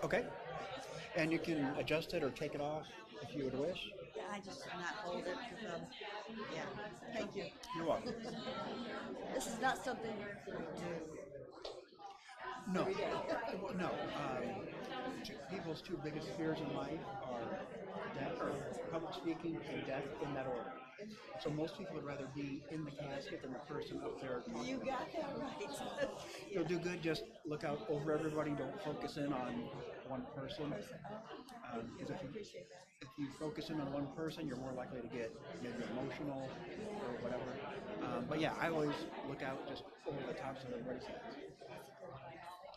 Okay. And you can adjust it or take it off if you would wish. Yeah, I just not hold it because yeah. Thank you. You're welcome. This is not something you do. No, no. People's two biggest fears in life are death, or public speaking, and death in that order. So most people would rather be in the casket than the person up there talking. You got that right. You'll do good. Just look out over everybody. Don't focus in on one person. Because if you focus in on one person, you're more likely to get maybe emotional or whatever. But yeah, I always look out just over the tops of everybody's heads.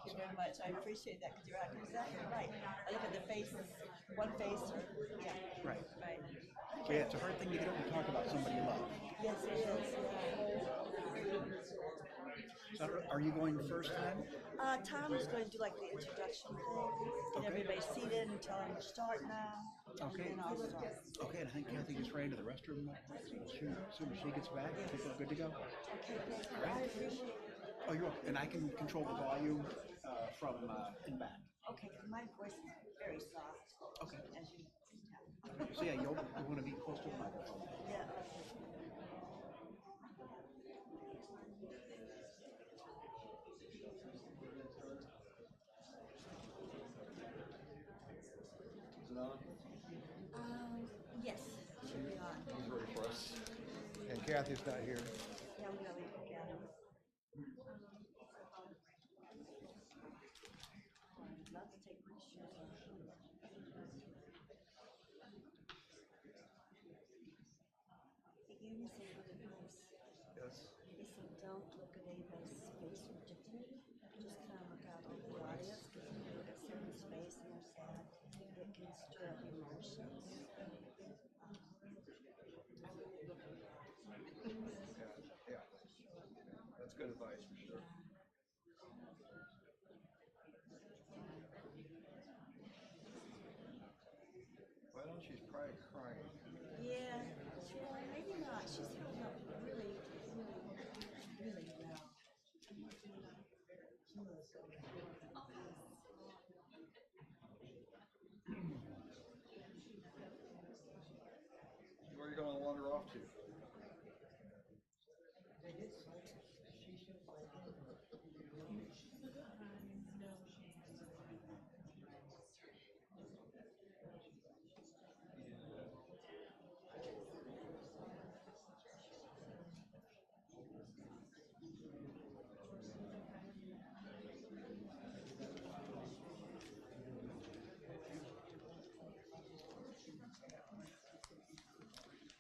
Thank you very much. I appreciate that because you're exactly right. I look at the faces, one face, yeah. Right. Right. So yeah, it's a hard thing to get up and talk about somebody you love. Yes, it is. So are you going the first time? Tom is going to do like the introduction thing. Get Okay. everybody seated and tell them to start now. Okay. And I'll start. Okay, and I think Kathy just ran to the restroom. As soon as she gets back, I think we're good to go. Okay, thank you. All right. I appreciate it. Oh, you're welcome. And I can control the volume from in back. Okay, 'cause my voice is very soft. Okay. As you can tell. So yeah, you want to be close to the microphone. Yeah. Is it on? Yes, should be on. He's ready for us. And Kathy's not here. Yeah, I'm gonna leave it again. I'd love to take my shoes off. He gave me some good advice. Yes. He said, don't look at anybody's face ridiculously. Just kind of look out over the audience because when you look at someone's face and they're sad, it can stir up emotions. Yeah. That's good advice for sure. Where are you going to wander off to?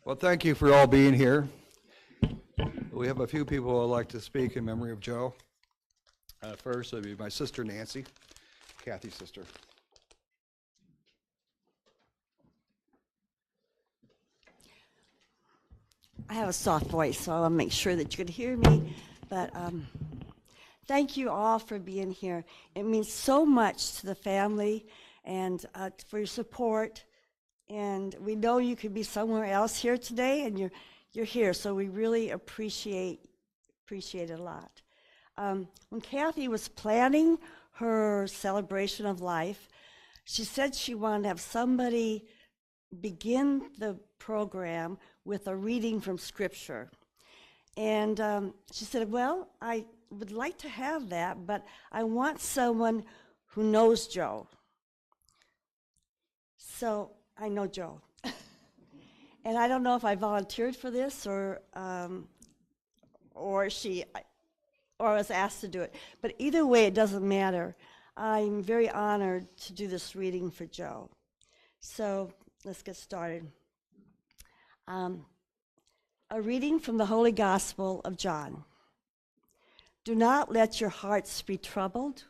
Well, thank you for all being here. We have a few people who would like to speak in memory of Joe. First, would be my sister Nancy, Kathy's sister. I have a soft voice, so I'll make sure that you can hear me. But thank you all for being here. It means so much to the family and for your support. And we know you could be somewhere else here today, and you're here, so we really appreciate it a lot. When Kathy was planning her celebration of life, she said she wanted to have somebody begin the program with a reading from Scripture. And she said, well, I would like to have that, but I want someone who knows Joe. So I know Joe. And I don't know if I volunteered for this or was asked to do it. But either way, it doesn't matter. I'm very honored to do this reading for Joe. So let's get started. A reading from the Holy Gospel of John. Do not let your hearts be troubled.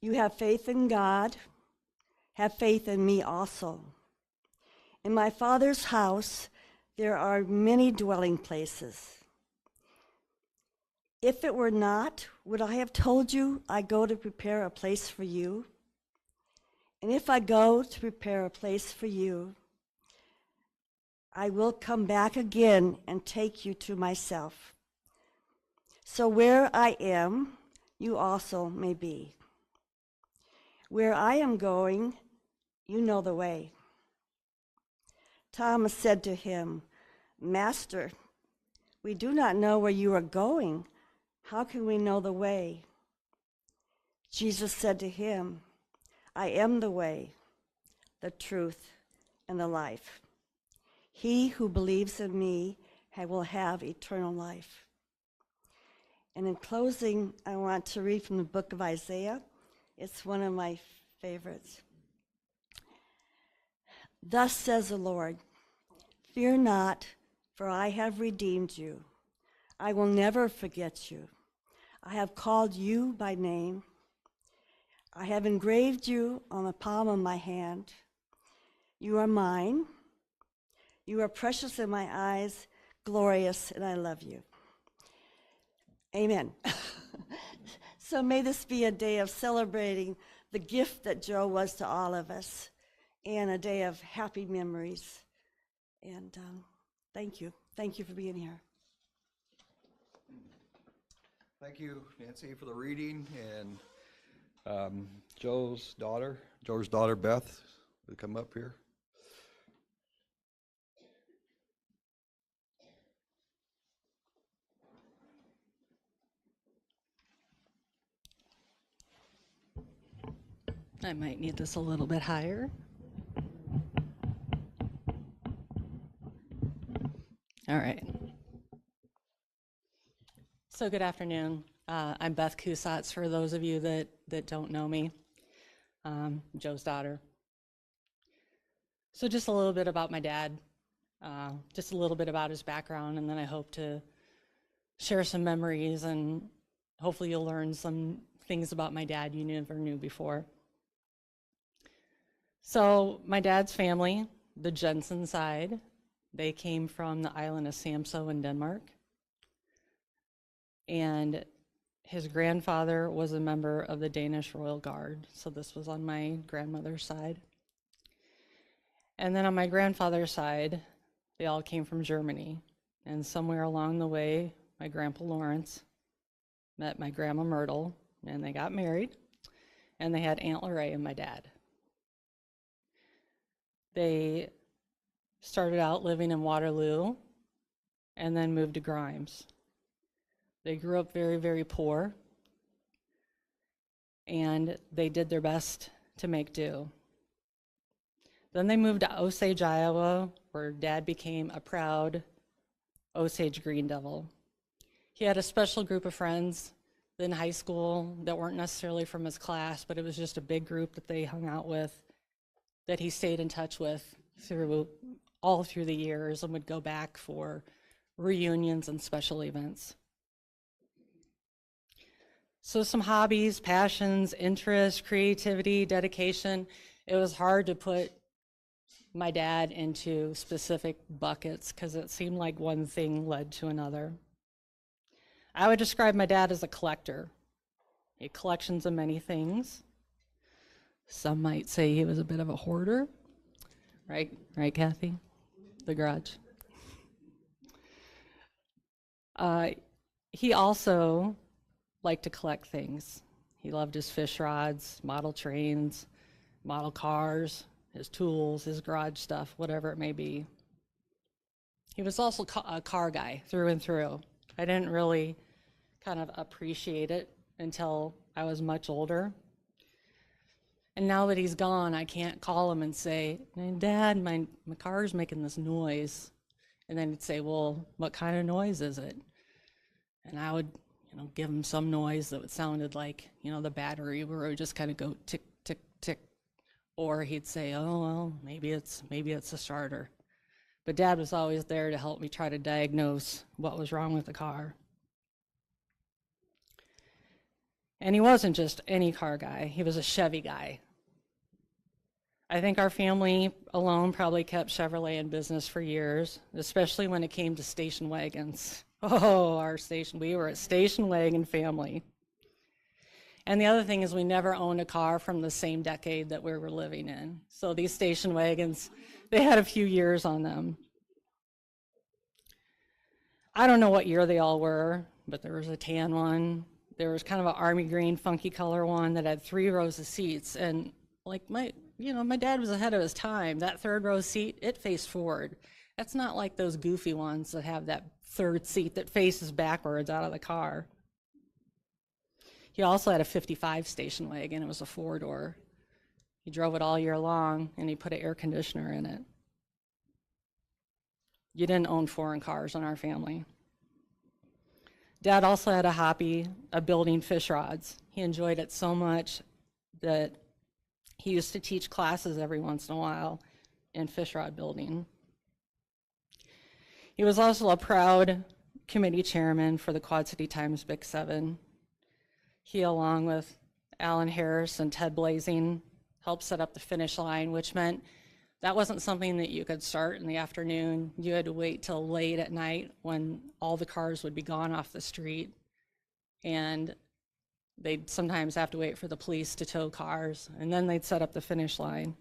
You have faith in God. Have faith in me also. In my Father's house, there are many dwelling places. If it were not, would I have told you I go to prepare a place for you? And if I go to prepare a place for you, I will come back again and take you to myself. So where I am, you also may be. Where I am going, you know the way. Thomas said to him, Master, we do not know where you are going. How can we know the way? Jesus said to him, I am the way, the truth, and the life. He who believes in me will have eternal life. And in closing, I want to read from the book of Isaiah. It's one of my favorites. Thus says the Lord, fear not, for I have redeemed you. I will never forget you. I have called you by name. I have engraved you on the palm of my hand. You are mine. You are precious in my eyes, glorious, and I love you. Amen. So may this be a day of celebrating the gift that Joe was to all of us, and a day of happy memories. And thank you. Thank you for being here. Thank you, Nancy, for the reading. And Joe's daughter Beth, would come up here. I might need this a little bit higher. All right. So good afternoon. I'm Beth Kussatz, for those of you that don't know me. Joe's daughter. So just a little bit about my dad, just a little bit about his background, and then I hope to share some memories, and hopefully you'll learn some things about my dad you never knew before. So my dad's family, the Jensen side, they came from the island of Samso in Denmark. And his grandfather was a member of the Danish Royal Guard. So this was on my grandmother's side. And then on my grandfather's side, they all came from Germany. And somewhere along the way, my grandpa Lawrence met my grandma Myrtle, and they got married, and they had Aunt Lorraine and my dad. They started out living in Waterloo and then moved to Grimes. They grew up very, very poor, and they did their best to make do. Then they moved to Osage, Iowa, where Dad became a proud Osage Green Devil. He had a special group of friends in high school that weren't necessarily from his class, but it was just a big group that they hung out with, that he stayed in touch with all through the years, and would go back for reunions and special events. So some hobbies, passions, interests, creativity, dedication. It was hard to put my dad into specific buckets because it seemed like one thing led to another. I would describe my dad as a collector. He had collections of many things. Some might say he was a bit of a hoarder. Right, Kathy? The garage. He also liked to collect things. He loved his fish rods, model trains, model cars, his tools, his garage stuff, whatever it may be. He was also a car guy through and through. I didn't really kind of appreciate it until I was much older. And now that he's gone, I can't call him and say, Dad, my car's making this noise. And then he'd say, well, what kind of noise is it? And I would, give him some noise that sounded like, the battery, where it would just kind of go tick, tick, tick. Or he'd say, oh, well, maybe it's a starter. But Dad was always there to help me try to diagnose what was wrong with the car. And he wasn't just any car guy, he was a Chevy guy. I think our family alone probably kept Chevrolet in business for years, especially when it came to station wagons. Oh, we were a station wagon family. And the other thing is we never owned a car from the same decade that we were living in. So these station wagons, they had a few years on them. I don't know what year they all were, but there was a tan one. There was kind of an army green funky color one that had 3 rows of seats. And like my dad was ahead of his time. That 3rd row seat, it faced forward. That's not like those goofy ones that have that 3rd seat that faces backwards out of the car. He also had a 55 station wagon. It was a 4-door. He drove it all year long, and he put an air conditioner in it. You didn't own foreign cars in our family. Dad also had a hobby of building fish rods. He enjoyed it so much that he used to teach classes every once in a while in fish rod building. He was also a proud committee chairman for the Quad City Times Big 7. He, along with Alan Harris and Ted Blazing, helped set up the finish line, which meant that wasn't something that you could start in the afternoon. You had to wait till late at night when all the cars would be gone off the street. And they'd sometimes have to wait for the police to tow cars, and then they'd set up the finish line.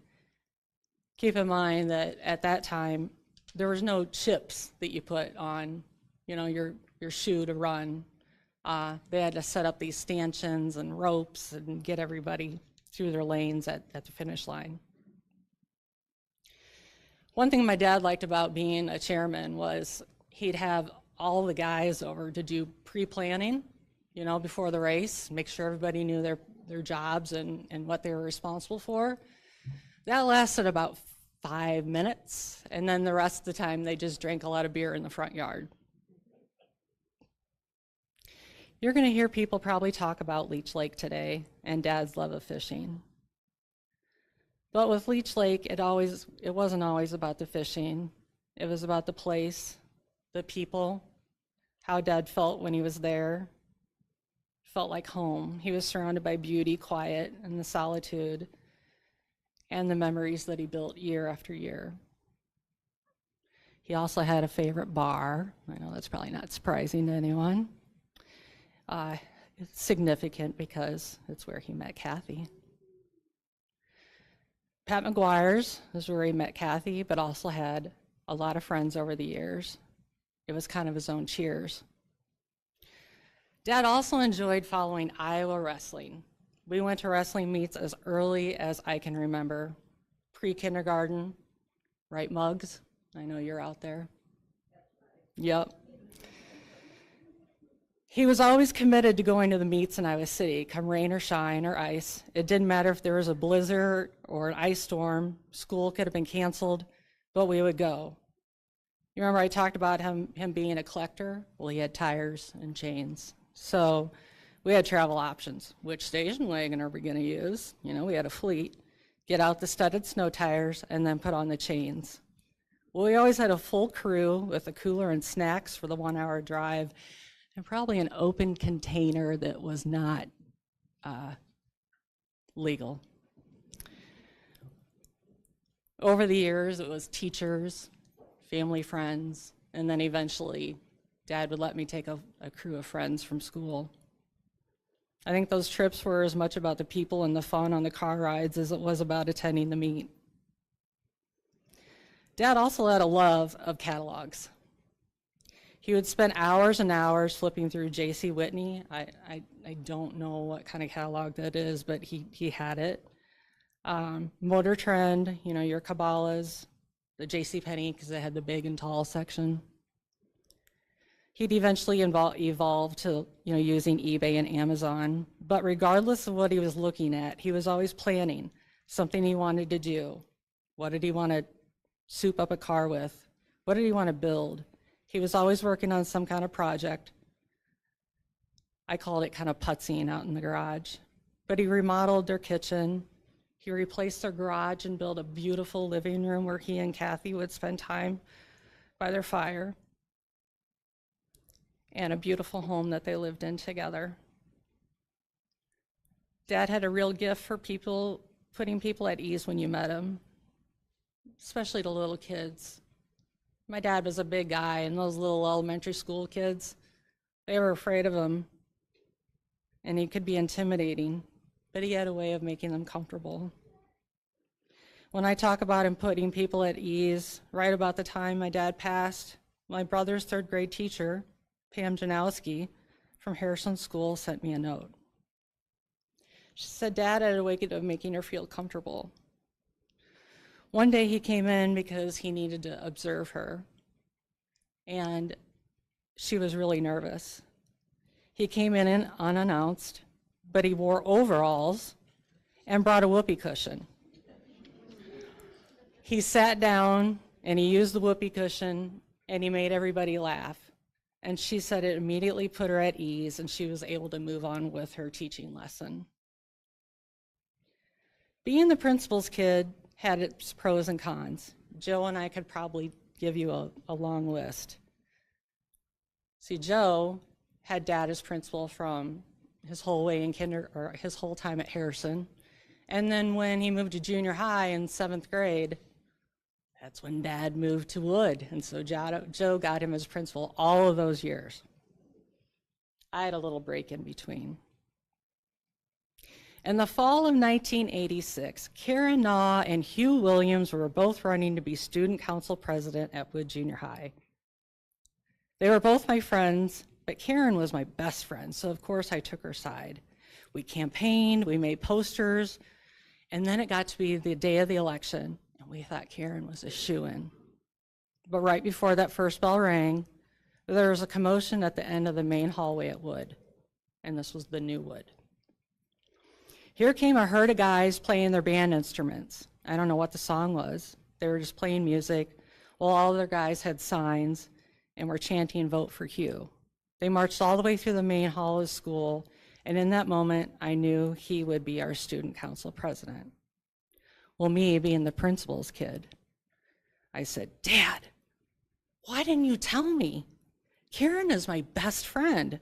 Keep in mind that at that time, there was no chips that you put on, your shoe to run. They had to set up these stanchions and ropes and get everybody through their lanes at the finish line. One thing my dad liked about being a chairman was he'd have all the guys over to do pre-planning, before the race, make sure everybody knew their jobs and what they were responsible for. That lasted about 5 minutes, and then the rest of the time they just drank a lot of beer in the front yard. You're going to hear people probably talk about Leech Lake today and Dad's love of fishing. But with Leech Lake, it wasn't always about the fishing. It was about the place, the people, how Dad felt when he was there. Felt like home. He was surrounded by beauty, quiet, and the solitude, and the memories that he built year after year. He also had a favorite bar. I know that's probably not surprising to anyone. It's significant because it's where he met Kathy. Pat McGuire's is where he met Kathy, but also had a lot of friends over the years. It was kind of his own Cheers. Dad also enjoyed following Iowa wrestling. We went to wrestling meets as early as I can remember. Pre-kindergarten, right, Muggs? I know you're out there. Yep. He was always committed to going to the meets in Iowa City, come rain or shine or ice. It didn't matter if there was a blizzard or an ice storm. School could have been canceled, but we would go. You remember I talked about him being a collector? Well, he had tires and chains. So we had travel options. Which station wagon are we going to use? You know, we had a fleet. Get out the studded snow tires and then put on the chains. Well, we always had a full crew with a cooler and snacks for the 1 hour drive, and probably an open container that was not legal. Over the years, it was teachers, family friends, and then eventually Dad would let me take a crew of friends from school. I think those trips were as much about the people and the fun on the car rides as it was about attending the meet. Dad also had a love of catalogs. He would spend hours and hours flipping through J.C. Whitney. I don't know what kind of catalog that is, but he had it. Motor Trend, you know, your Cabela's, the J.C. Penney, because it had the big and tall section. He'd eventually evolve to, you know, using eBay and Amazon. But regardless of what he was looking at, he was always planning something he wanted to do. What did he want to soup up a car with? What did he want to build? He was always working on some kind of project. I called it kind of putzing out in the garage. But he remodeled their kitchen. He replaced their garage and built a beautiful living room where he and Kathy would spend time by their fire, and a beautiful home that they lived in together. Dad had a real gift for people, putting people at ease when you met him, especially the little kids. My dad was a big guy, and those little elementary school kids, they were afraid of him, and he could be intimidating, but he had a way of making them comfortable. When I talk about him putting people at ease, right about the time my dad passed, my brother's third grade teacher, Pam Janowski from Harrison School, sent me a note. She said Dad had a way of making her feel comfortable. One day he came in because he needed to observe her, and she was really nervous. He came in unannounced, but he wore overalls and brought a whoopee cushion. He sat down and he used the whoopee cushion and he made everybody laugh. And she said it immediately put her at ease and she was able to move on with her teaching lesson. Being the principal's kid had its pros and cons. Joe and I could probably give you a long list. See, Joe had Dad as principal from his whole way in his whole time at Harrison. And then when he moved to junior high in 7th grade, that's when Dad moved to Wood. And so Joe got him as principal all of those years. I had a little break in between. In the fall of 1986, Karen Naw and Hugh Williams were both running to be student council president at Wood Junior High. They were both my friends, but Karen was my best friend, so of course I took her side. We campaigned, we made posters, and then it got to be the day of the election, and we thought Karen was a shoo-in. But right before that first bell rang, there was a commotion at the end of the main hallway at Wood, and this was the new Wood. Here came a herd of guys playing their band instruments. I don't know what the song was. They were just playing music, while all their guys had signs and were chanting, "Vote for Hugh." They marched all the way through the main hall of school, and in that moment, I knew he would be our student council president. Well, me being the principal's kid, I said, "Dad, why didn't you tell me? Karen is my best friend.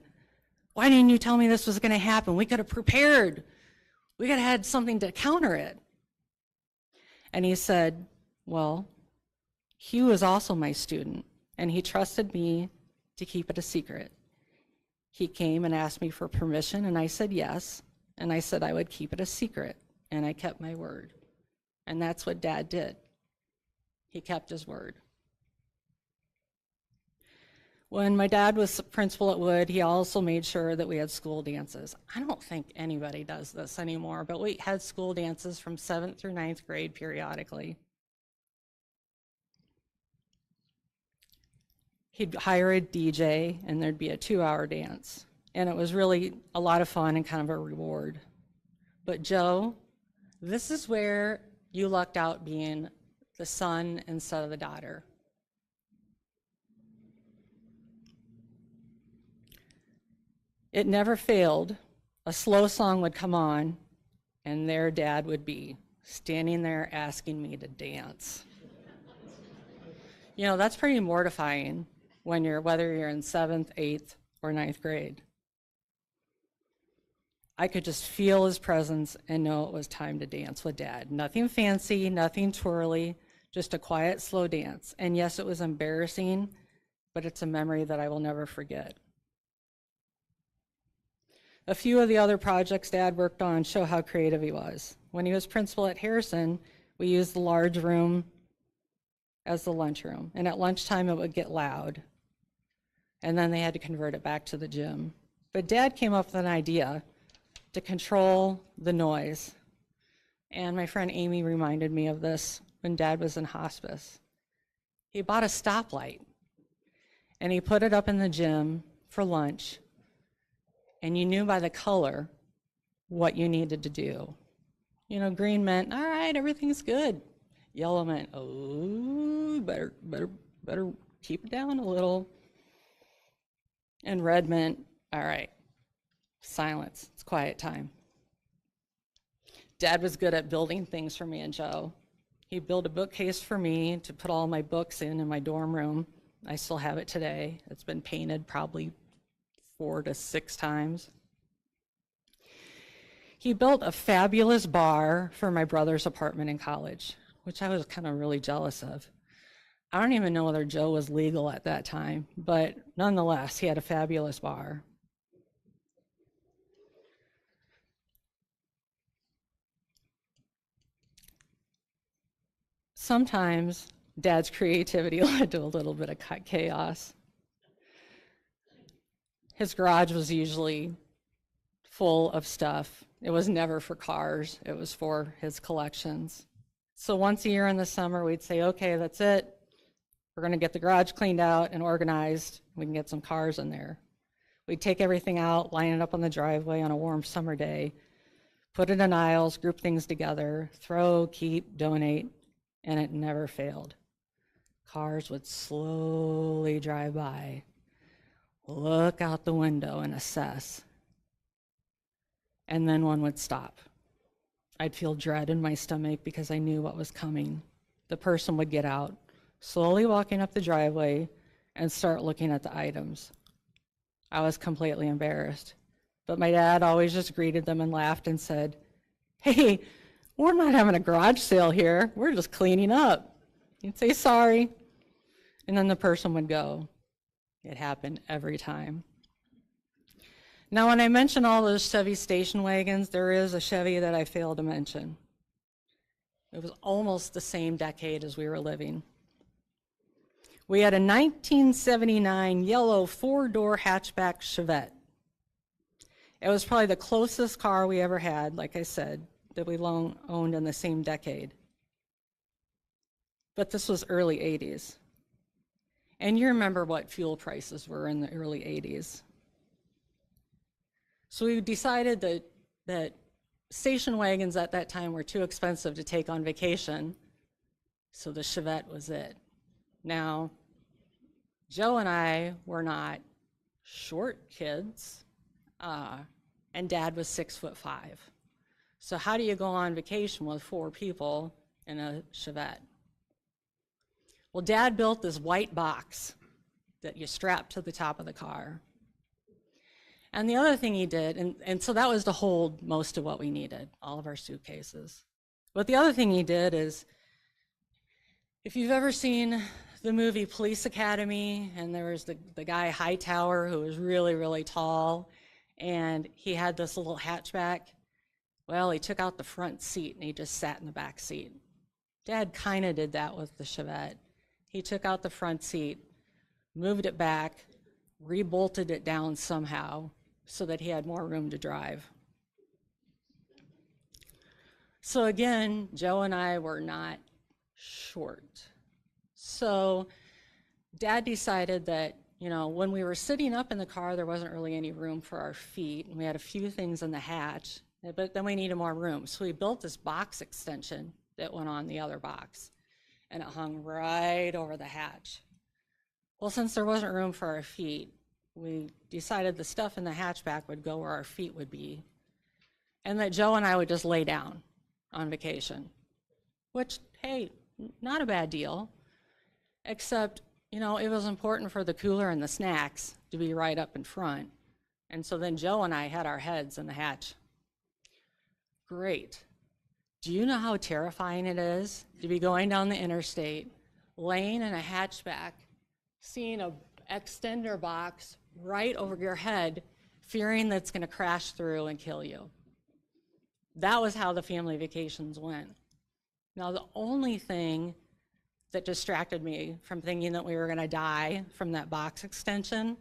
Why didn't you tell me this was gonna happen? We could have prepared. We could have had something to counter it." And he said, "Well, Hugh is also my student, and he trusted me to keep it a secret. He came and asked me for permission, and I said yes, and I said I would keep it a secret, and I kept my word." And that's what Dad did. He kept his word. When my dad was principal at Wood, he also made sure that we had school dances. I don't think anybody does this anymore, but we had school dances from 7th through 9th grade periodically. He'd hire a DJ and there'd be a 2-hour dance. And it was really a lot of fun and kind of a reward. But Joe, this is where you lucked out being the son instead of the daughter. It never failed. A slow song would come on, and there Dad would be, standing there asking me to dance. You know, that's pretty mortifying when whether you're in 7th, 8th, or 9th grade. I could just feel his presence and know it was time to dance with Dad. Nothing fancy, nothing twirly, just a quiet, slow dance. And yes, it was embarrassing, but it's a memory that I will never forget. A few of the other projects Dad worked on show how creative he was. When he was principal at Harrison, we used the large room as the lunchroom. And at lunchtime, it would get loud. And then they had to convert it back to the gym. But Dad came up with an idea to control the noise. And my friend Amy reminded me of this when Dad was in hospice. He bought a stoplight and he put it up in the gym for lunch. And you knew by the color what you needed to do. You know, green meant, all right, everything's good. Yellow meant, oh, better keep it down a little. And red meant, all right, silence, it's quiet time. Dad was good at building things for me and Joe. He built a bookcase for me to put all my books in my dorm room. I still have it today. It's been painted probably 4 to 6 times. He built a fabulous bar for my brother's apartment in college, which I was kind of really jealous of. I don't even know whether Joe was legal at that time, but nonetheless, he had a fabulous bar. Sometimes Dad's creativity led to a little bit of chaos. His garage was usually full of stuff. It was never for cars, it was for his collections. So once a year in the summer, we'd say, okay, that's it. We're gonna get the garage cleaned out and organized. We can get some cars in there. We'd take everything out, line it up on the driveway on a warm summer day, put it in aisles, group things together, throw, keep, donate, and it never failed. Cars would slowly drive by, look out the window and assess. And then one would stop. I'd feel dread in my stomach because I knew what was coming. The person would get out, slowly walking up the driveway and start looking at the items. I was completely embarrassed, but my dad always just greeted them and laughed and said, hey, we're not having a garage sale here. We're just cleaning up. He'd say sorry, and then the person would go. It happened every time. Now, when I mention all those Chevy station wagons, there is a Chevy that I failed to mention. It was almost the same decade as we were living. We had a 1979 yellow 4-door hatchback Chevette. It was probably the closest car we ever had, like I said, that we owned in the same decade. But this was early 80s. And you remember what fuel prices were in the early 80s. So we decided that station wagons at that time were too expensive to take on vacation, so the Chevette was it. Now, Joe and I were not short kids, and Dad was 6'5". So how do you go on vacation with 4 people in a Chevette? Well, Dad built this white box that you strap to the top of the car. And the other thing he did, and so that was to hold most of what we needed, all of our suitcases. But the other thing he did is, if you've ever seen the movie Police Academy, and there was the guy Hightower who was really, really tall, and he had this little hatchback, well, he took out the front seat and he just sat in the back seat. Dad kind of did that with the Chevette. He took out the front seat, moved it back, rebolted it down somehow so that he had more room to drive. So again, Joe and I were not short. So Dad decided that, you know, when we were sitting up in the car, there wasn't really any room for our feet, and we had a few things in the hatch, but then we needed more room. So we built this box extension that went on the other box, and it hung right over the hatch. Well, since there wasn't room for our feet, we decided the stuff in the hatchback would go where our feet would be, and that Joe and I would just lay down on vacation, which, hey, not a bad deal, except, you know, it was important for the cooler and the snacks to be right up in front. And so then Joe and I had our heads in the hatch. Great. Do you know how terrifying it is to be going down the interstate, laying in a hatchback, seeing a extender box right over your head, fearing that it's going to crash through and kill you? That was how the family vacations went. Now, the only thing that distracted me from thinking that we were going to die from that box extension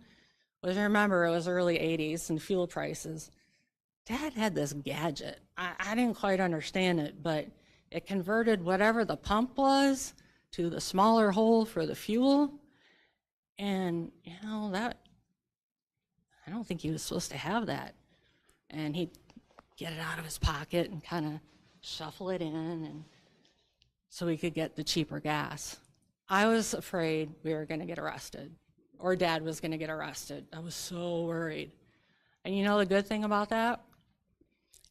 was, remember, it was early 80s and fuel prices. Dad had this gadget. I didn't quite understand it, but it converted whatever the pump was to the smaller hole for the fuel. And, you know, that, I don't think he was supposed to have that. And he'd get it out of his pocket and kind of shuffle it in, and so we could get the cheaper gas. I was afraid we were going to get arrested, or Dad was going to get arrested. I was so worried. And you know the good thing about that?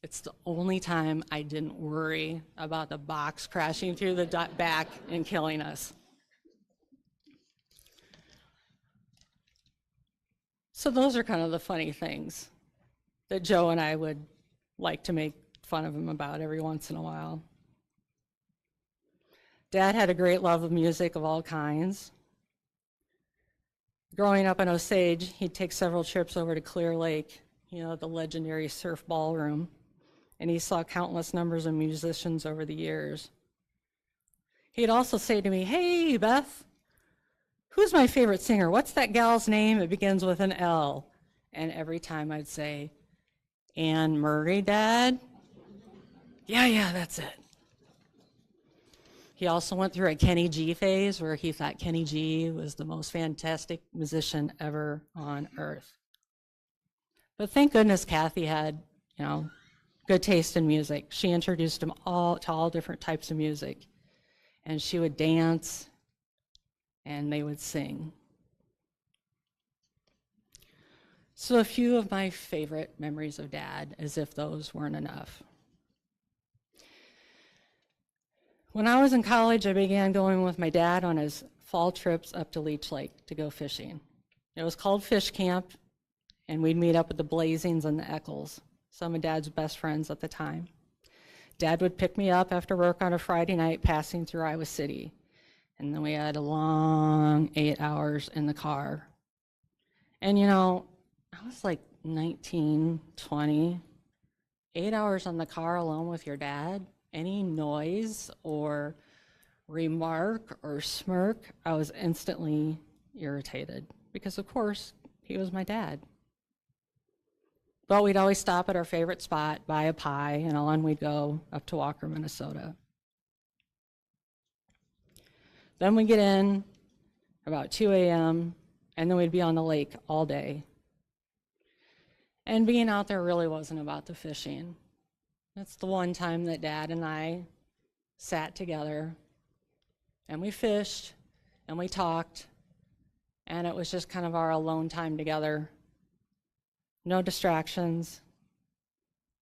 It's the only time I didn't worry about the box crashing through the back and killing us. So those are kind of the funny things that Joe and I would like to make fun of him about every once in a while. Dad had a great love of music of all kinds. Growing up in Osage, he'd take several trips over to Clear Lake, you know, the legendary surf ballroom, and he saw countless numbers of musicians over the years. He'd also say to me, "Hey, Beth, who's my favorite singer? What's that gal's name? It begins with an L." And every time I'd say, "Anne Murray, Dad?" Yeah, that's it. He also went through a Kenny G phase where he thought Kenny G was the most fantastic musician ever on earth. But thank goodness Kathy had, you know, good taste in music. She introduced him to all different types of music. And she would dance and they would sing. So a few of my favorite memories of Dad, as if those weren't enough. When I was in college, I began going with my dad on his fall trips up to Leech Lake to go fishing. It was called Fish Camp, and we'd meet up with the Blazings and the Eccles, some of Dad's best friends at the time. Dad would pick me up after work on a Friday night passing through Iowa City, and then we had a long 8 hours in the car. And you know, I was like 19, 20, 8 hours on the car alone with your dad. Any noise or remark or smirk, I was instantly irritated because, of course, he was my dad. But we'd always stop at our favorite spot, buy a pie, and on we'd go up to Walker, Minnesota. Then we'd get in about 2 a.m., and then we'd be on the lake all day. And being out there really wasn't about the fishing. That's the one time that Dad and I sat together and we fished and we talked, and it was just kind of our alone time together. No distractions,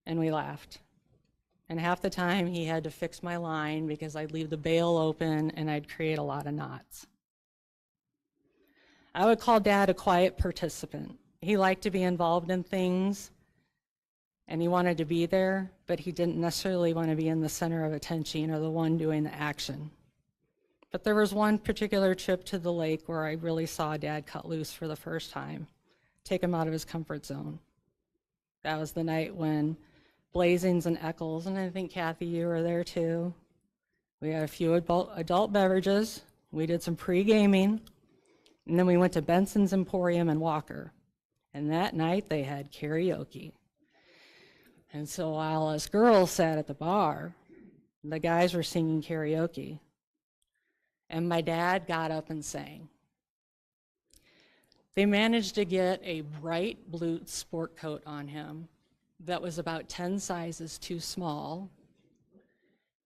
and we laughed. And half the time he had to fix my line because I'd leave the bail open and I'd create a lot of knots. I would call Dad a quiet participant. He liked to be involved in things, and he wanted to be there, but he didn't necessarily want to be in the center of attention or the one doing the action. But there was one particular trip to the lake where I really saw Dad cut loose for the first time, take him out of his comfort zone. That was the night when Blazings and Eccles, and I think Kathy, you were there too. We had a few adult beverages. We did some pre-gaming, And then we went to Benson's Emporium in Walker. And that night they had karaoke. And so while us girls sat at the bar, the guys were singing karaoke. And my dad got up and sang. They managed to get a bright blue sport coat on him that was about 10 sizes too small,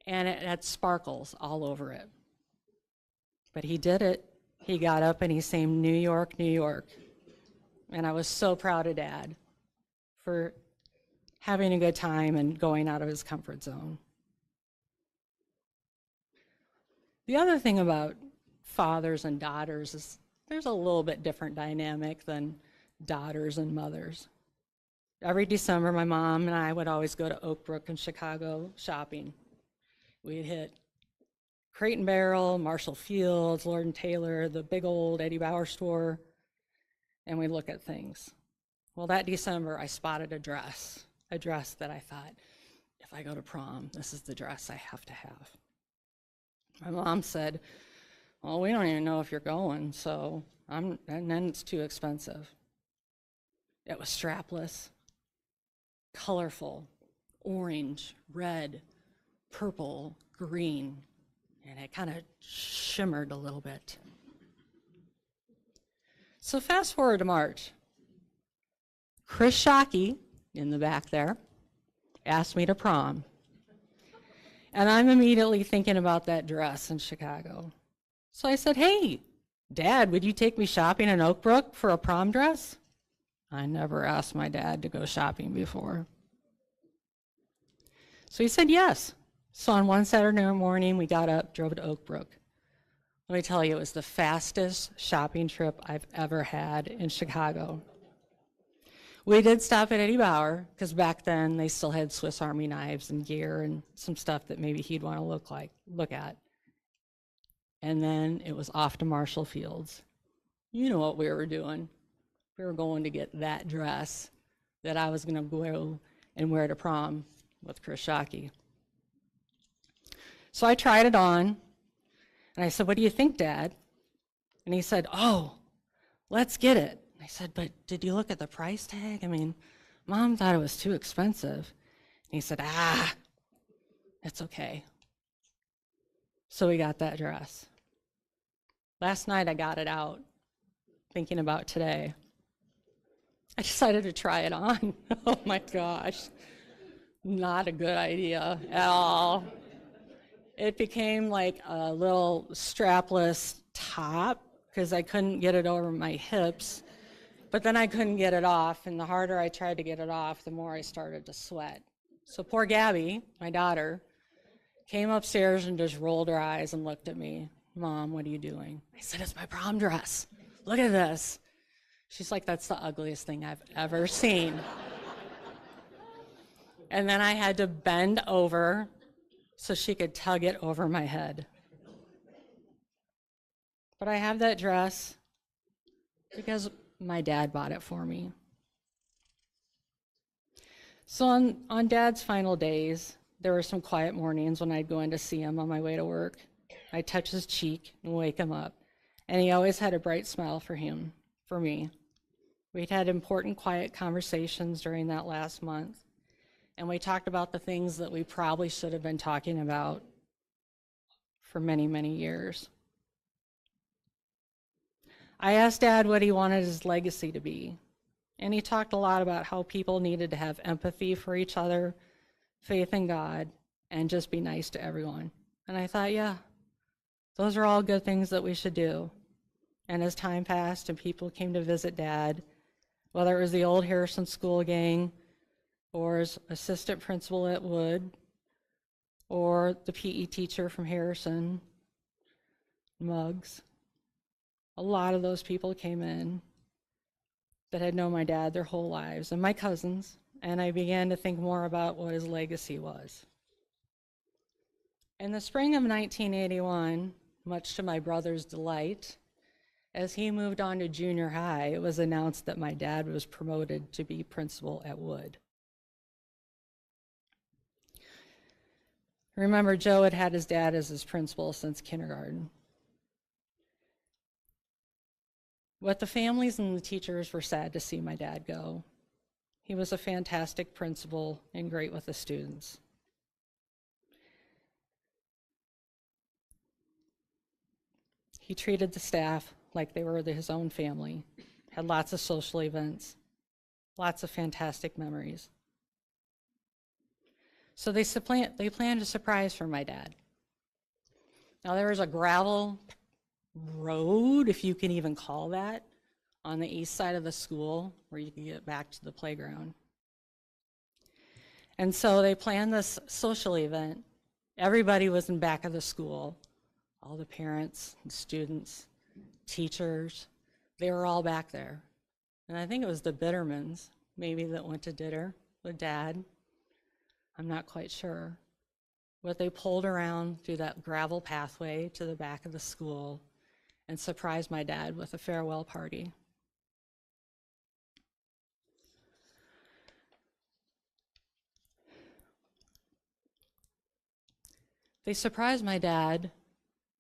and it had sparkles all over it. But he did it. He got up and he sang New York, New York. And I was so proud of Dad for having a good time and going out of his comfort zone. The other thing about fathers and daughters is there's a little bit different dynamic than daughters and mothers. Every December, my mom and I would always go to Oak Brook in Chicago shopping. We'd hit Crate and Barrel, Marshall Fields, Lord and Taylor, the big old Eddie Bauer store, and we'd look at things. Well, that December, I spotted a dress that I thought, if I go to prom, this is the dress I have to have. My mom said, well, we don't even know if you're going, and then it's too expensive. It was strapless, colorful, orange, red, purple, green, and it kind of shimmered a little bit. So fast forward to March. Chris Shockey, in the back there, asked me to prom. And I'm immediately thinking about that dress in Chicago. So I said, hey, Dad, would you take me shopping in Oak Brook for a prom dress? I never asked my dad to go shopping before. So he said yes. So on one Saturday morning, we got up, drove to Oak Brook. Let me tell you, it was the fastest shopping trip I've ever had in Chicago. We did stop at Eddie Bauer, because back then they still had Swiss Army knives and gear and some stuff that maybe he'd want to look at. And then it was off to Marshall Fields. You know what we were doing. We were going to get that dress that I was going to go and wear to prom with Chris Shockey. So I tried it on, and I said, what do you think, Dad? And he said, oh, let's get it. I said, but did you look at the price tag? I mean, Mom thought it was too expensive. And he said, it's okay. So we got that dress. Last night I got it out, thinking about today. I decided to try it on. Oh my gosh, not a good idea at all. It became like a little strapless top because I couldn't get it over my hips. But then I couldn't get it off, and the harder I tried to get it off, the more I started to sweat. So poor Gabby, my daughter, came upstairs and just rolled her eyes and looked at me. Mom, what are you doing? I said, it's my prom dress. Look at this. She's like, that's the ugliest thing I've ever seen. And then I had to bend over so she could tug it over my head. But I have that dress because my dad bought it for me. So on Dad's final days, there were some quiet mornings when I'd go in to see him on my way to work. I'd touch his cheek and wake him up, and he always had a bright smile for me. We'd had important, quiet conversations during that last month, and we talked about the things that we probably should have been talking about for many, many years. I asked Dad what he wanted his legacy to be, and he talked a lot about how people needed to have empathy for each other, faith in God, and just be nice to everyone. And I thought, yeah, those are all good things that we should do. And as time passed and people came to visit Dad, whether it was the old Harrison School gang, or as assistant principal at Wood, or the PE teacher from Harrison, Muggs, a lot of those people came in that had known my dad their whole lives, and my cousins, and I began to think more about what his legacy was. In the spring of 1981, much to my brother's delight, as he moved on to junior high, it was announced that my dad was promoted to be principal at Wood. Remember, Joe had had his dad as his principal since kindergarten. But the families and the teachers were sad to see my dad go. He was a fantastic principal and great with the students. He treated the staff like they were his own family, had lots of social events, lots of fantastic memories. So they planned a surprise for my dad. Now there was a gravel road, if you can even call that, on the east side of the school where you can get back to the playground. And so they planned this social event. Everybody was in back of the school. All the parents, and students, teachers, they were all back there. And I think it was the Bittermans, maybe, that went to dinner with Dad. I'm not quite sure. But they pulled around through that gravel pathway to the back of the school and surprised my dad with a farewell party. They surprised my dad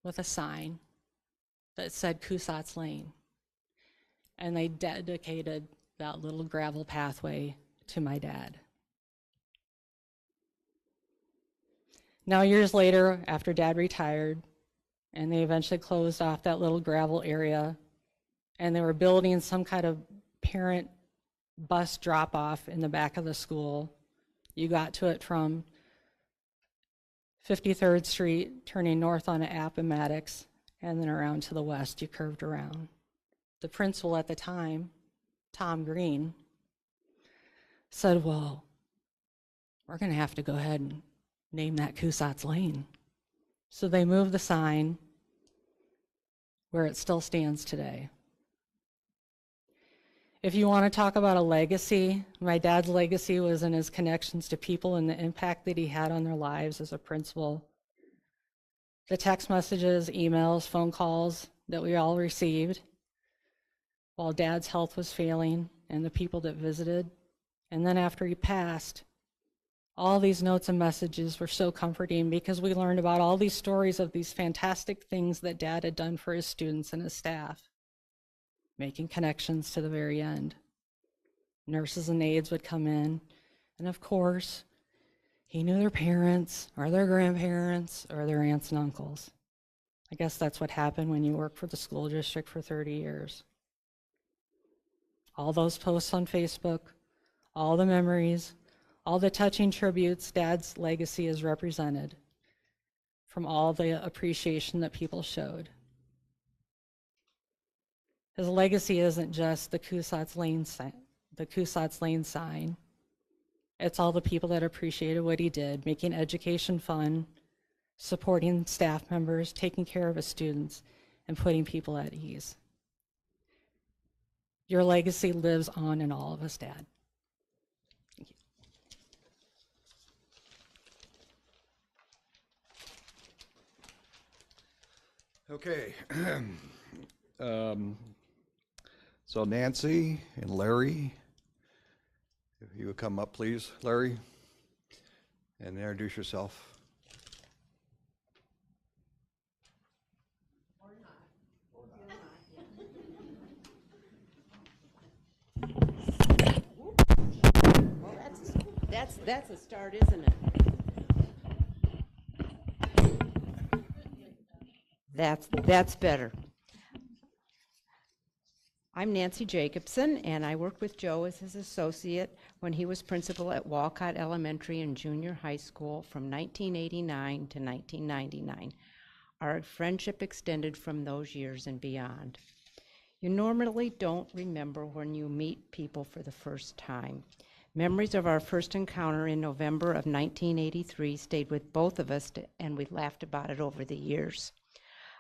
with a sign that said Kussatz Lane. And they dedicated that little gravel pathway to my dad. Now, years later, after Dad retired, and they eventually closed off that little gravel area, and they were building some kind of parent bus drop-off in the back of the school. You got to it from 53rd Street, turning north onto Appomattox, and then around to the west, you curved around. The principal at the time, Tom Green, said, well, we're going to have to go ahead and name that Kussatz Lane. So they moved the sign where it still stands today. If you want to talk about a legacy, my dad's legacy was in his connections to people and the impact that he had on their lives as a principal. The text messages, emails, phone calls that we all received while Dad's health was failing, and the people that visited. And then after he passed, all these notes and messages were so comforting because we learned about all these stories of these fantastic things that Dad had done for his students and his staff, making connections to the very end. Nurses and aides would come in, and of course, he knew their parents or their grandparents or their aunts and uncles. I guess that's what happened when you work for the school district for 30 years. All those posts on Facebook, all the memories, all the touching tributes Dad's legacy is represented from all the appreciation that people showed. His legacy isn't just the Kussatz Lane sign. It's all the people that appreciated what he did, making education fun, supporting staff members, taking care of his students, and putting people at ease. Your legacy lives on in all of us, Dad. Thank you. Okay. So Nancy and Larry, if you would come up, please, Larry, and introduce yourself. That's a start, isn't it? That's better. I'm Nancy Jacobson, and I worked with Joe as his associate when he was principal at Walcott Elementary and Junior High School from 1989 to 1999. Our friendship extended from those years and beyond. You normally don't remember when you meet people for the first time. Memories of our first encounter in November of 1983 stayed with both of us, and we laughed about it over the years.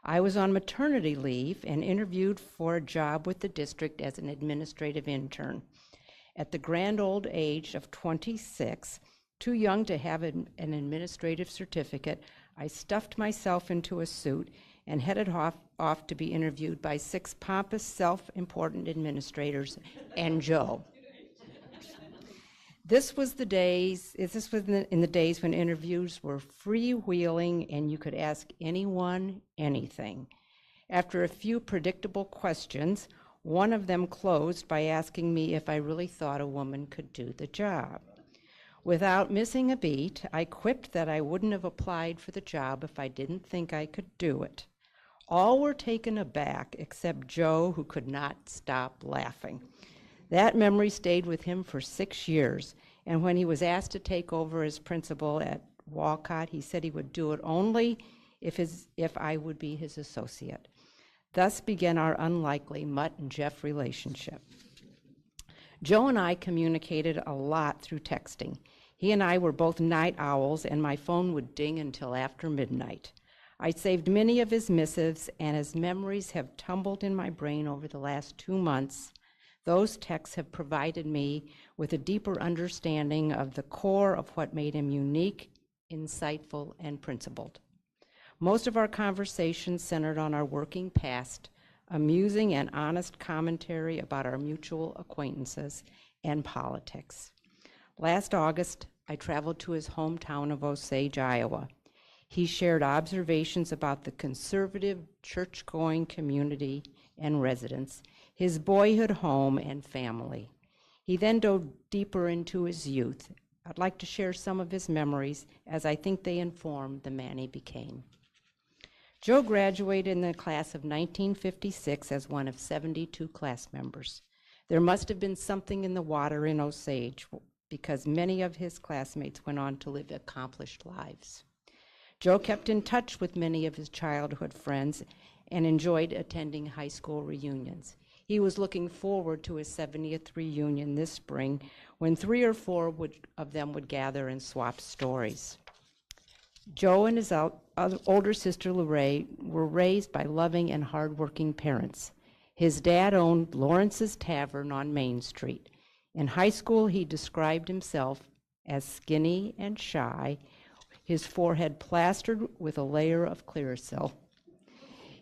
I was on maternity leave and interviewed for a job with the district as an administrative intern. At the grand old age of 26, too young to have an administrative certificate, I stuffed myself into a suit and headed off to be interviewed by 6 pompous, self-important administrators and Joe. This was in the days when interviews were freewheeling and you could ask anyone anything. After a few predictable questions, One of them closed by asking me if I really thought a woman could do the job. Without missing a beat, I quipped that I wouldn't have applied for the job if I didn't think I could do it. All were taken aback except Joe, who could not stop laughing. That memory stayed with him for 6 years, and when he was asked to take over as principal at Walcott, he said he would do it only if I would be his associate. Thus began our unlikely Mutt and Jeff relationship. Joe and I communicated a lot through texting. He and I were both night owls, and my phone would ding until after midnight. I saved many of his missives, and as memories have tumbled in my brain over the last 2 months, those texts have provided me with a deeper understanding of the core of what made him unique, insightful, and principled. Most of our conversations centered on our working past, amusing and honest commentary about our mutual acquaintances and politics. Last August, I traveled to his hometown of Osage, Iowa. He shared observations about the conservative church-going community and residents, his boyhood home and family. He then dove deeper into his youth. I'd like to share some of his memories, as I think they inform the man he became. Joe graduated in the class of 1956 as one of 72 class members. There must have been something in the water in Osage, because many of his classmates went on to live accomplished lives. Joe kept in touch with many of his childhood friends and enjoyed attending high school reunions. He was looking forward to his 70th reunion this spring, when 3 or 4 of them would gather and swap stories. Joe and his older sister Lorraine were raised by loving and hardworking parents. His dad owned Lawrence's Tavern on Main Street. In high school, he described himself as skinny and shy, his forehead plastered with a layer of Clearasil.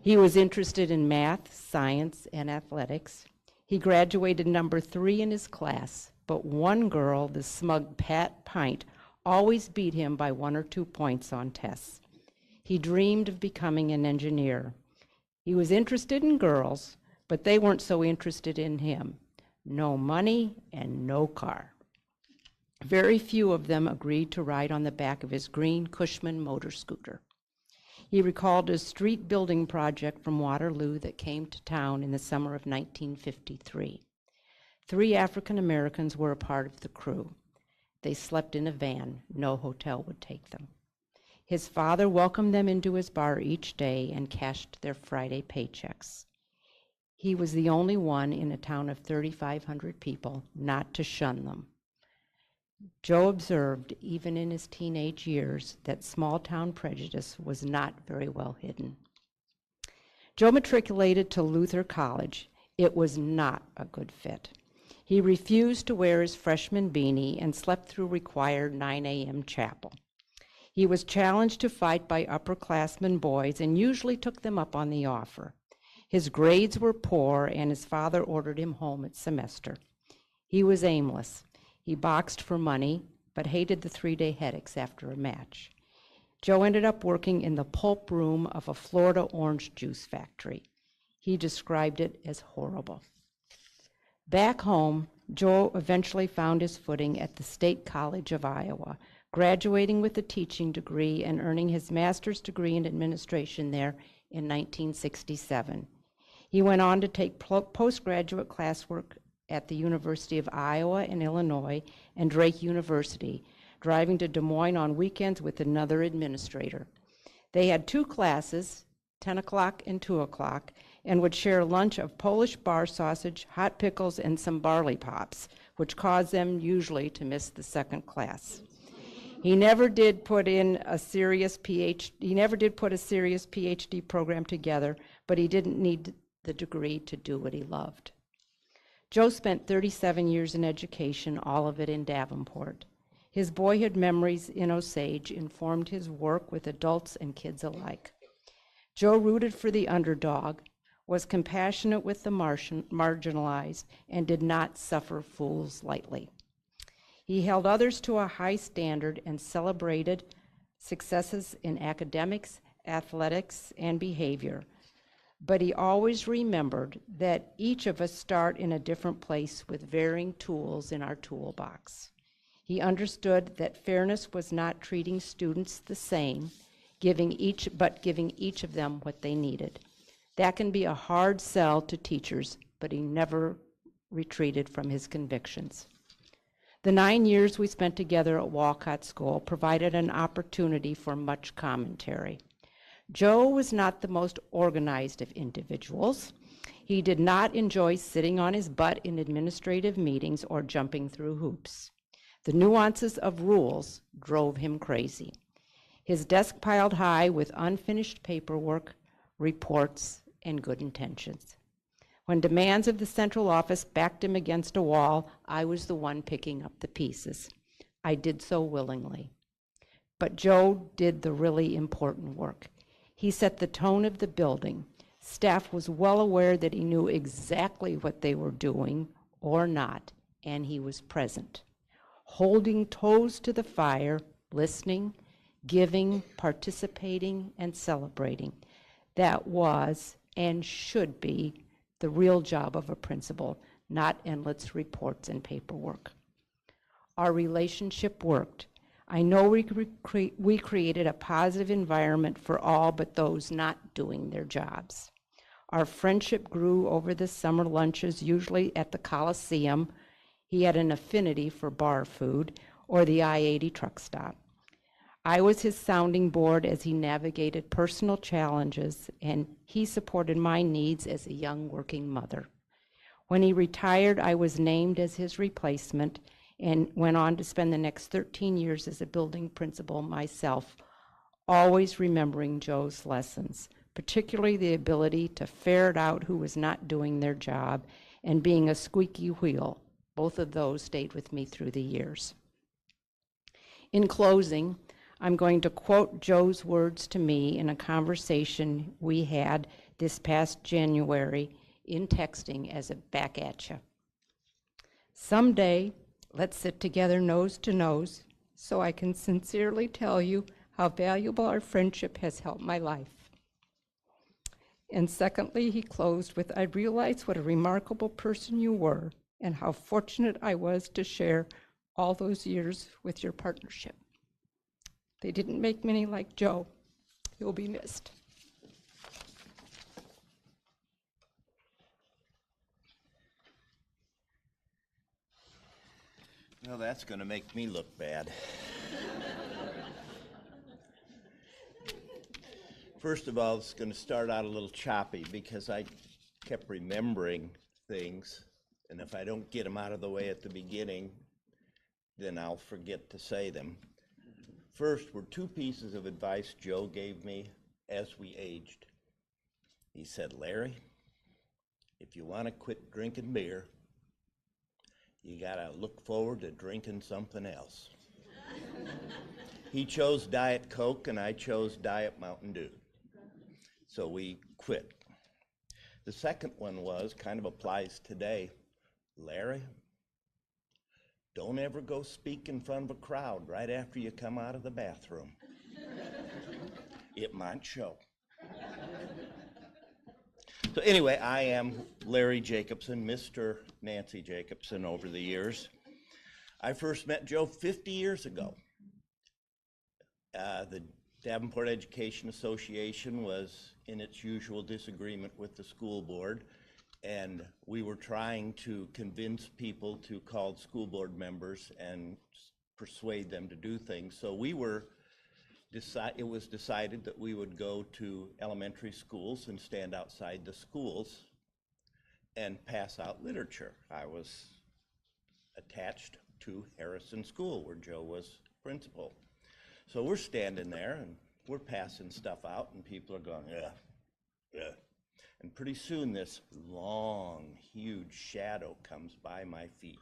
He was interested in math, science, and athletics. He graduated number 3 in his class, but one girl, the smug Pat Pint, always beat him by 1 or 2 points on tests. He dreamed of becoming an engineer. He was interested in girls, but they weren't so interested in him. No money and no car. Very few of them agreed to ride on the back of his green Cushman motor scooter. He recalled a street building project from Waterloo that came to town in the summer of 1953. 3 African Americans were a part of the crew. They slept in a van. No hotel would take them. His father welcomed them into his bar each day and cashed their Friday paychecks. He was the only one in a town of 3,500 people not to shun them. Joe observed, even in his teenage years, that small-town prejudice was not very well hidden. Joe matriculated to Luther College. It was not a good fit. He refused to wear his freshman beanie and slept through required 9 a.m. chapel. He was challenged to fight by upperclassmen boys and usually took them up on the offer. His grades were poor, and his father ordered him home at semester. He was aimless. He boxed for money, but hated the 3-day headaches after a match. Joe ended up working in the pulp room of a Florida orange juice factory. He described it as horrible. Back home, Joe eventually found his footing at the State College of Iowa, graduating with a teaching degree and earning his master's degree in administration there in 1967. He went on to take postgraduate classwork at the University of Iowa and Illinois and Drake University, driving to Des Moines on weekends with another administrator. They had 2 classes, 10 o'clock and 2 o'clock, and would share lunch of Polish bar sausage, hot pickles, and some barley pops, which caused them usually to miss the second class. He never did put a serious PhD program together, but he didn't need the degree to do what he loved. Joe spent 37 years in education, all of it in Davenport. His boyhood memories in Osage informed his work with adults and kids alike. Joe rooted for the underdog, was compassionate with the marginalized, and did not suffer fools lightly. He held others to a high standard and celebrated successes in academics, athletics, and behavior. but he always remembered that each of us start in a different place with varying tools in our toolbox. He understood that fairness was not treating students the same, giving each of them what they needed. That can be a hard sell to teachers, but he never retreated from his convictions. The 9 years we spent together at Walcott School provided an opportunity for much commentary. Joe was not the most organized of individuals. He did not enjoy sitting on his butt in administrative meetings or jumping through hoops. The nuances of rules drove him crazy. His desk piled high with unfinished paperwork, reports, and good intentions. When demands of the central office backed him against a wall, I was the one picking up the pieces. I did so willingly. But Joe did the really important work. He set the tone of the building. Staff was well aware that he knew exactly what they were doing or not, and he was present, holding toes to the fire, listening, giving, participating, and celebrating. That was and should be the real job of a principal, not endless reports and paperwork. Our relationship worked. I know we created a positive environment for all but those not doing their jobs. Our friendship grew over the summer lunches, usually at the Coliseum. He had an affinity for bar food or the I-80 truck stop. I was his sounding board as he navigated personal challenges, and he supported my needs as a young working mother. When he retired, I was named as his replacement and went on to spend the next 13 years as a building principal myself, always remembering Joe's lessons, particularly the ability to ferret out who was not doing their job and being a squeaky wheel. Both of those stayed with me through the years. In closing, I'm going to quote Joe's words to me in a conversation we had this past January in texting as a back at you. Someday, let's sit together nose to nose so I can sincerely tell you how valuable our friendship has helped my life. And secondly, he closed with, I realize what a remarkable person you were and how fortunate I was to share all those years with your partnership. They didn't make many like Joe. He'll be missed. Well, that's going to make me look bad. First of all, it's going to start out a little choppy because I kept remembering things, and if I don't get them out of the way at the beginning, then I'll forget to say them. First were two pieces of advice Joe gave me as we aged. He said, Larry, if you want to quit drinking beer, you got to look forward to drinking something else. He chose Diet Coke and I chose Diet Mountain Dew. So we quit. The second one was, kind of applies today, Larry, don't ever go speak in front of a crowd right after you come out of the bathroom. It might show. So anyway, I am Larry Jacobson, Mr. Nancy Jacobson over the years. I first met Joe 50 years ago. The Davenport Education Association was in its usual disagreement with the school board, and we were trying to convince people to call school board members and persuade them to do things. So it was decided that we would go to elementary schools and stand outside the schools and pass out literature. I was attached to Harrison School, where Joe was principal. So we're standing there and we're passing stuff out, and people are going, yeah, yeah. And pretty soon this long, huge shadow comes by my feet.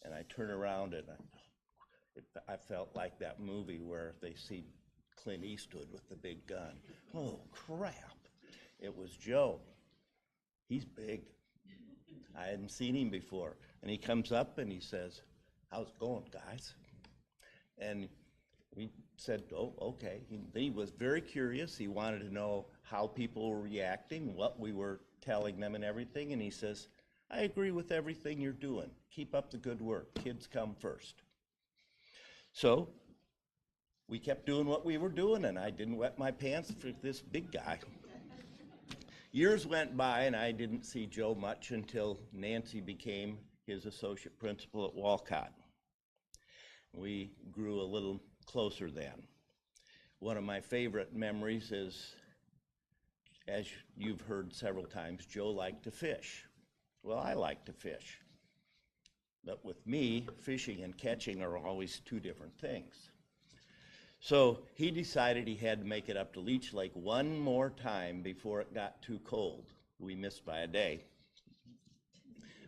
And I turn around and I felt like that movie where they see Clint Eastwood with the big gun. Oh, crap. It was Joe. He's big. I hadn't seen him before. And he comes up and he says, how's it going, guys? And we said, oh, okay. He was very curious. He wanted to know how people were reacting, what we were telling them and everything. And he says, I agree with everything you're doing. Keep up the good work. Kids come first. So we kept doing what we were doing, and I didn't wet my pants for this big guy. Years went by, and I didn't see Joe much until Nancy became his associate principal at Walcott. We grew a little closer then. One of my favorite memories is, as you've heard several times, Joe liked to fish. Well, I like to fish. But with me, fishing and catching are always two different things. So he decided he had to make it up to Leech Lake one more time before it got too cold. We missed by a day.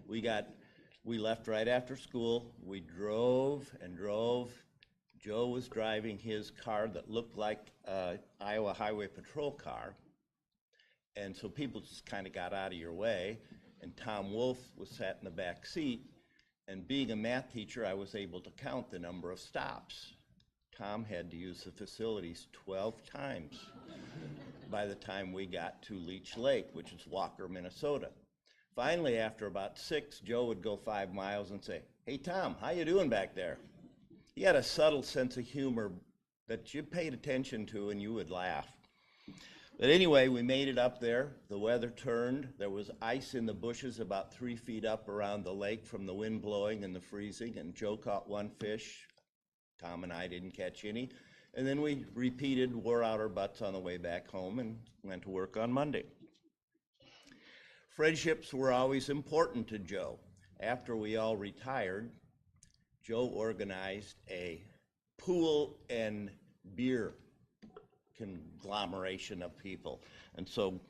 We left right after school. We drove and drove. Joe was driving his car that looked like an Iowa Highway Patrol car. And so people just kind of got out of your way. And Tom Wolf was sat in the back seat. And being a math teacher, I was able to count the number of stops. Tom had to use the facilities 12 times by the time we got to Leech Lake, which is Walker, Minnesota. Finally, after about 6, Joe would go 5 miles and say, hey, Tom, how you doing back there? He had a subtle sense of humor that you paid attention to and you would laugh. But anyway, we made it up there. The weather turned. There was ice in the bushes about 3 feet up around the lake from the wind blowing and the freezing, and Joe caught 1 fish. Tom and I didn't catch any. And then we repeated, wore out our butts on the way back home, and went to work on Monday. Friendships were always important to Joe. After we all retired, Joe organized a pool and beer conglomeration of people. And so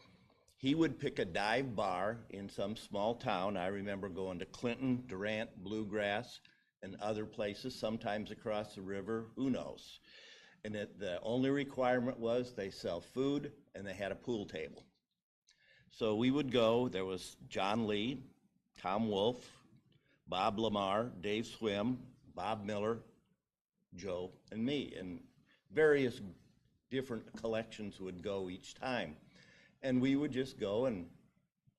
he would pick a dive bar in some small town. I remember going to Clinton, Durant, Bluegrass, and other places, sometimes across the river, who knows. And the only requirement was they sell food and they had a pool table. So we would go. There was John Lee, Tom Wolf, Bob Lamar, Dave Swim, Bob Miller, Joe, and me. And various different collections would go each time. And we would just go and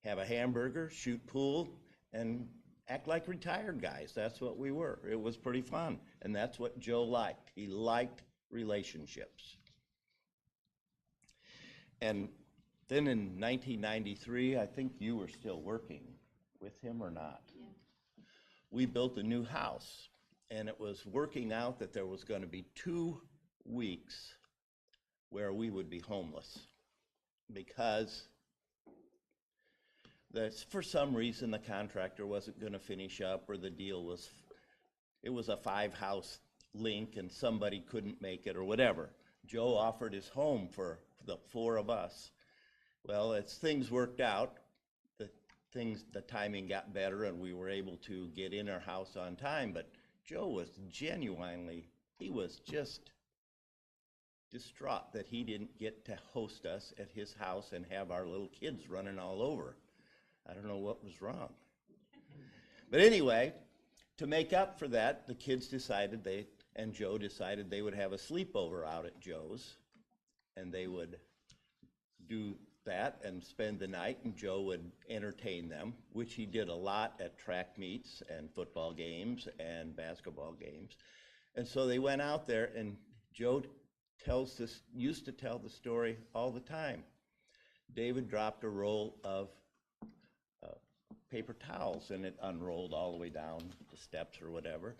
have a hamburger, shoot pool, and act like retired guys. That's what we were. It was pretty fun. And that's what Joe liked. He liked relationships. And then in 1993, I think you were still working with him or not? Yeah. We built a new house, and it was working out that there was going to be 2 weeks where we would be homeless because for some reason the contractor wasn't going to finish up, or the deal was, it was a 5-house link and somebody couldn't make it or whatever. Joe offered his home for the 4 of us. Well, as things worked out, the timing got better and we were able to get in our house on time, but Joe was genuinely, he was just distraught that he didn't get to host us at his house and have our little kids running all over. I don't know what was wrong. But anyway, to make up for that, the kids decided and Joe decided they would have a sleepover out at Joe's, and they would do that and spend the night, and Joe would entertain them, which he did a lot at track meets and football games and basketball games. And so they went out there, and Joe used to tell the story all the time. David dropped a roll of paper towels, and it unrolled all the way down the steps or whatever.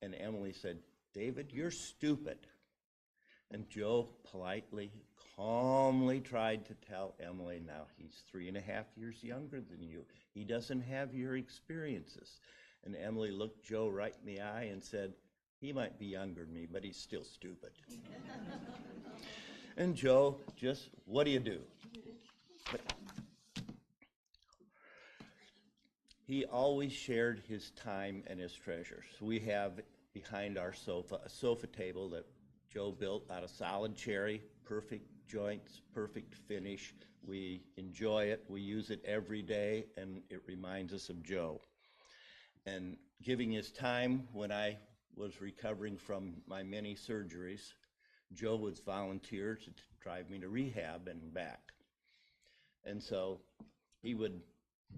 And Emily said, David, you're stupid. And Joe politely, calmly tried to tell Emily, now he's 3.5 years younger than you. He doesn't have your experiences. And Emily looked Joe right in the eye and said, he might be younger than me, but he's still stupid. And Joe just, what do you do? But he always shared his time and his treasures. We have behind our sofa a sofa table that Joe built out of solid cherry, perfect joints, perfect finish. We enjoy it, we use it every day, and it reminds us of Joe. And giving his time when I was recovering from my many surgeries, Joe was volunteer to drive me to rehab and back. And so he would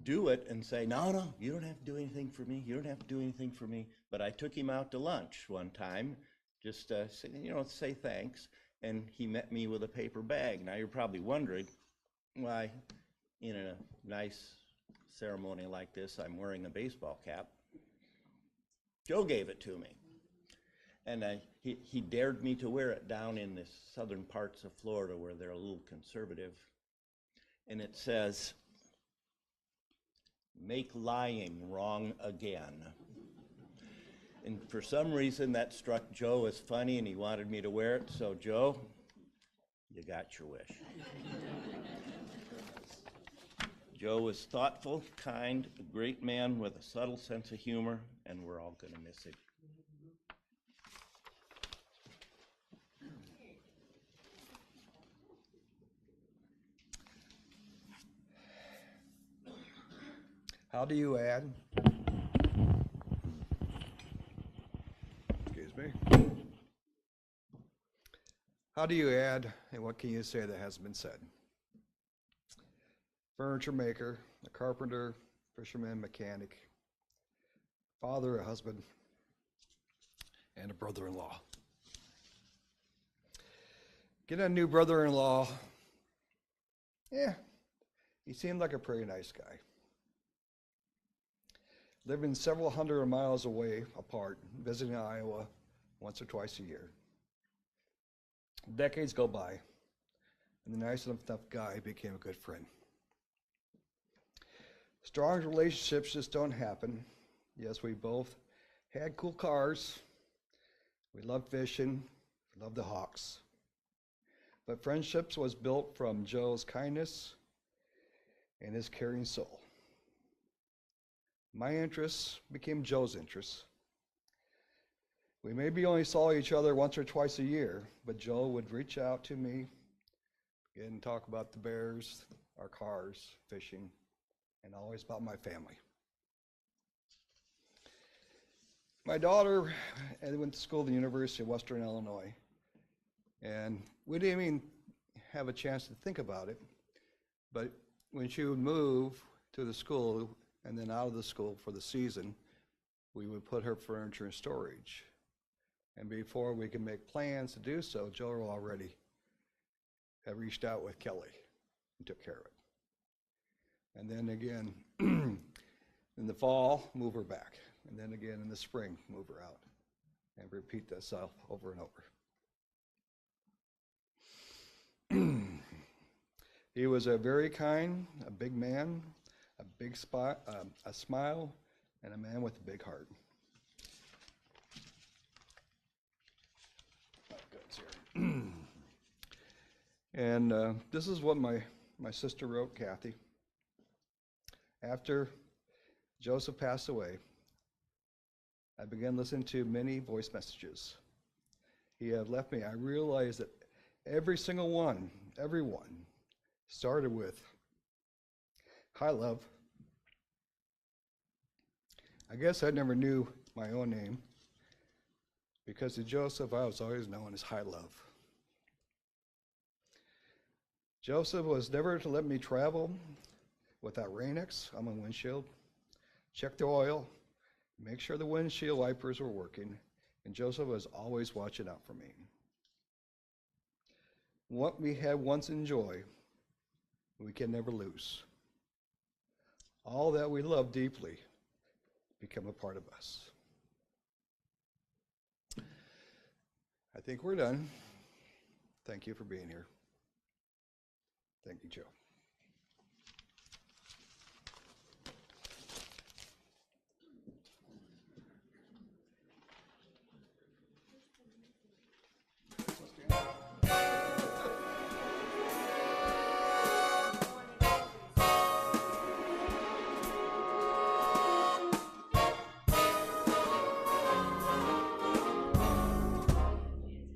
do it and say, no, you don't have to do anything for me. You don't have to do anything for me. But I took him out to lunch one time, just say thanks. And he met me with a paper bag. Now you're probably wondering why in a nice ceremony like this, I'm wearing a baseball cap. Joe gave it to me. And he dared me to wear it down in the southern parts of Florida where they're a little conservative. And it says, "Make lying wrong again." And for some reason that struck Joe as funny and he wanted me to wear it. So Joe, you got your wish. Joe was thoughtful, kind, a great man with a subtle sense of humor, and we're all going to miss him. How do you add? Excuse me. How do you add, and what can you say that hasn't been said? Furniture maker, a carpenter, fisherman, mechanic, father, a husband, and a brother-in-law. Get a new brother-in-law. Yeah, he seemed like a pretty nice guy. Living several hundred miles away apart, visiting Iowa once or twice a year. Decades go by, and the nice enough guy became a good friend. Strong relationships just don't happen. Yes, we both had cool cars. We loved fishing. We loved the Hawks. But friendships was built from Joe's kindness and his caring soul. My interests became Joe's interests. We maybe only saw each other once or twice a year, but Joe would reach out to me and talk about the bears, our cars, fishing, and always about my family. My daughter went to school at the University of Western Illinois, and we didn't even have a chance to think about it, but when she would move to the school and then out of the school for the season, we would put her furniture in storage. And before we could make plans to do so, Joe already had reached out with Kelly and took care of it. And then again, in the fall, move her back. And then again in the spring, move her out. And repeat this over and over. He was a very kind, a big man, a smile, and a man with a big heart. And this is what my sister wrote, Kathy. After Joseph passed away, I began listening to many voice messages he had left me. I realized that every single one, everyone, started with, "Hi, love." I guess I never knew my own name, because to Joseph, I was always known as Hi, Love. Joseph was never to let me travel without Rain-X on my windshield, check the oil, make sure the windshield wipers were working, and Joseph was always watching out for me. What we had once enjoyed, we can never lose. All that we love deeply become a part of us. I think we're done. Thank you for being here. Thank you, Joe.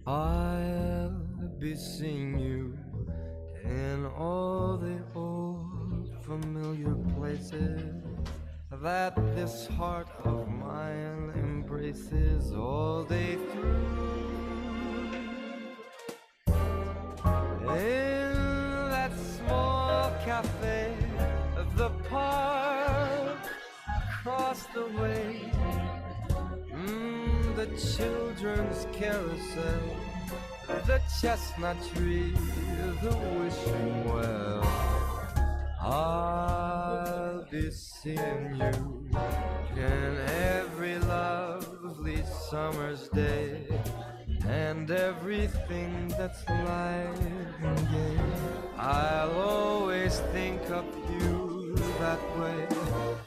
I'll be seeing you in all the old familiar places. I've that this heart of mine embraces all day through. In that small cafe of the park across the way, the children's carousel, the chestnut tree, the wishing well. I'll be seeing you in every lovely summer's day, and everything that's light and gay. I'll always think of you that way.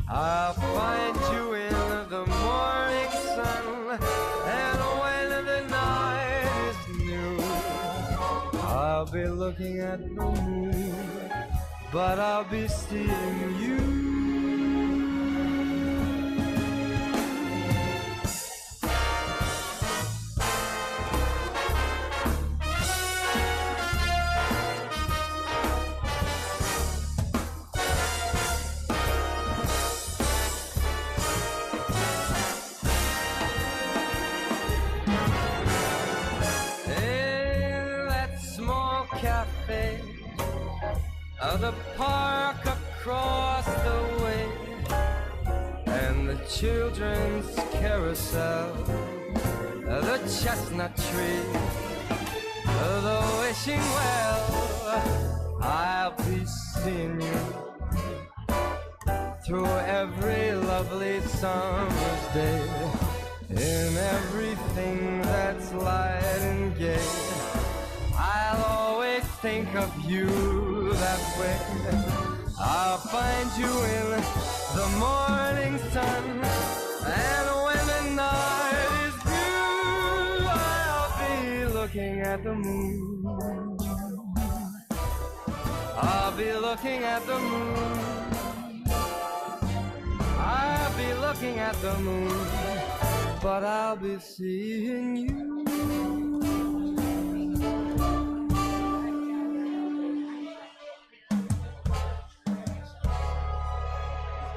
I'll find you in the morning sun, and when the night is new, I'll be looking at the moon, but I'll be seeing you. Cafe, the park across the way, and the children's carousel, the chestnut tree, the wishing well. I'll be seeing you through every lovely summer's day, in everything that's light and gay. I'll always think of you that way. I'll find you in the morning sun, and when the night is through, I'll be looking at the moon. I'll be looking at the moon. I'll be looking at the moon, but I'll be seeing you.